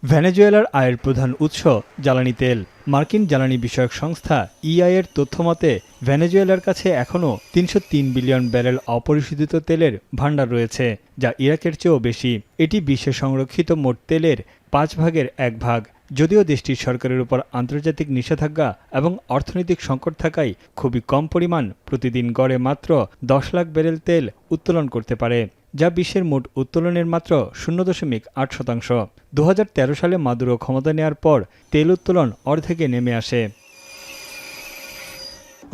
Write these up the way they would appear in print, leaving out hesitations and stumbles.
ভেনেজুয়েলার আয়ের প্রধান উৎস জ্বালানি তেল। মার্কিন জ্বালানি বিষয়ক সংস্থা ইআইএর তথ্যমতে ভেনেজুয়েলার কাছে এখনও ৩০৩ বিলিয়ন ব্যারেল অপরিশোধিত তেলের ভাণ্ডার রয়েছে, যা ইরাকের চেয়েও বেশি। এটি বিশ্বে সংরক্ষিত মোট তেলের 1/5 ভাগ। যদিও দেশটির সরকারের উপর আন্তর্জাতিক নিষেধাজ্ঞা এবং অর্থনৈতিক সংকট থাকায় খুবই কম পরিমাণ, প্রতিদিন গড়ে মাত্র 10 লাখ ব্যারেল তেল উত্তোলন করতে পারে, যা বিশ্বের মোট উত্তোলনের মাত্র 0.8%। 2013 সালে মাদুরো ক্ষমতা নেয়ার পর তেল উত্তোলন অর্ধেকে নেমে আসে।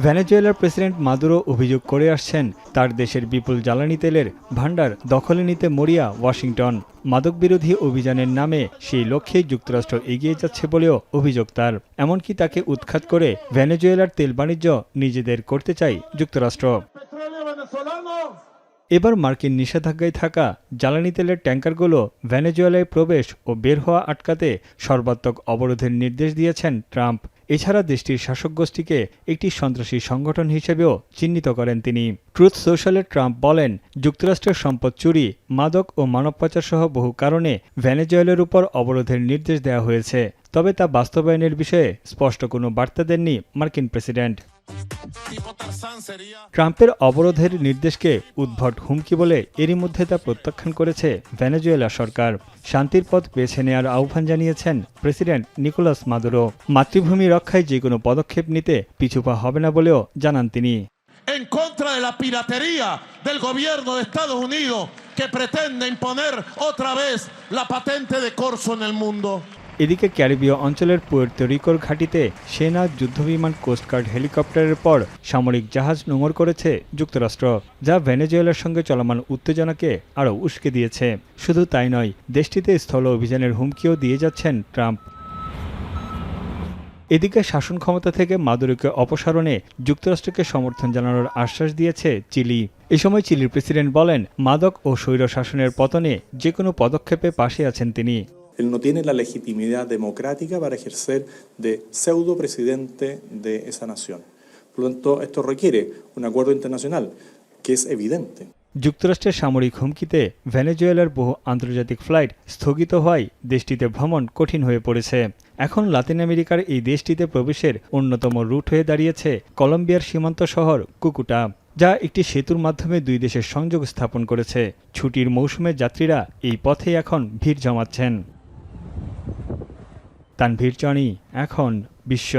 ভেনেজুয়েলার প্রেসিডেন্ট মাদুরো অভিযোগ করে আসছেন তার দেশের বিপুল জ্বালানি তেলের ভাণ্ডার দখলে নিতে মরিয়া ওয়াশিংটন। মাদকবিরোধী অভিযানের নামে সেই লক্ষ্যেই যুক্তরাষ্ট্র এগিয়ে যাচ্ছে বলেও অভিযোগ তার। এমনকি তাকে উৎখাত করে ভেনেজুয়েলার তেল বাণিজ্য নিজেদের করতে চায় যুক্তরাষ্ট্র। এবার মার্কিন নিষেধাজ্ঞায় থাকা জ্বালানি তেলের ট্যাঙ্কারগুলো ভেনেজুয়েলায় প্রবেশ ও বের হওয়া আটকাতে সর্বাত্মক অবরোধের নির্দেশ দিয়েছেন ট্রাম্প। এছাড়া দেশটির শাসক গোষ্ঠীকে একটি সন্ত্রাসী সংগঠন হিসেবেও চিহ্নিত করেন তিনি। ট্রুথ সোশ্যালে ট্রাম্প বলেন, যুক্তরাষ্ট্রের সম্পদ চুরি, মাদক ও মানব পাচার সহ বহু কারণে ভেনেজুয়েলার উপর অবরোধের নির্দেশ দেওয়া হয়েছে। তবে তা বাস্তবায়নের বিষয়ে স্পষ্ট কোনো বার্তা দেননি মার্কিন প্রেসিডেন্ট। ট্রাম্পের অবরোধের নির্দেশকে উদ্ভট হুমকি বলে এরই মধ্যে তা প্রত্যাখ্যান করেছে ভেনেজুয়েলা সরকার। শান্তির পথ বেছে নেওয়ার আহ্বান জানিয়েছেন প্রেসিডেন্ট নিকোলাস মাদুরো। মাতৃভূমি রক্ষায় যে কোনো পদক্ষেপ নিতে পিছুপা হবে না বলেও জানান তিনি। En contra de la piratería del gobierno de Estados Unidos que pretende imponer otra vez la patente de corso en el mundo. এদিকে ক্যারিবীয় অঞ্চলের পুয়ের্তো রিকোর ঘাঁটিতে সেনা, যুদ্ধবিমান, কোস্টগার্ড, হেলিকপ্টারের পর সামরিক জাহাজ নোঙর করেছে যুক্তরাষ্ট্র, যা ভেনেজুয়েলার সঙ্গে চলমান উত্তেজনাকে আরও উস্কে দিয়েছে। শুধু তাই নয়, দেশটিতে স্থল অভিযানের হুমকিও দিয়ে যাচ্ছেন ট্রাম্প। এদিকে শাসন ক্ষমতা থেকে মাদুরোকে অপসারণে যুক্তরাষ্ট্রকে সমর্থন জানানোর আশ্বাস দিয়েছে চিলি। এ সময় চিলির প্রেসিডেন্ট বলেন, মাদক ও স্বৈর শাসনের পতনে যে কোনো পদক্ষেপে পাশে আছেন তিনি। Él no tiene la legitimidad democrática para ejercer de pseudo presidente de esa nación. Por lo tanto, esto requiere un acuerdo internacional que es evidente. যুক্তরাষ্ট্রের সামরিক হুমকিতে ভেনেজুয়েলার বহু আন্তর্জাতিক ফ্লাইট স্থগিত হওয়ায় দেশটিতে ভ্রমণ কঠিন হয়ে পড়েছে। এখন লাতিন আমেরিকার এই দেশটিতে প্রবেশের অন্যতম রুট হয়ে দাঁড়িয়েছে কলম্বিয়ার সীমান্ত শহর কুকুটা, যা একটি সেতুর মাধ্যমে দুই দেশের সংযোগ স্থাপন করেছে। ছুটির মৌসুমে যাত্রীরা এই পথে এখন ভিড় জমাচ্ছেন। তানভীর চনি, এখন বিশ্ব।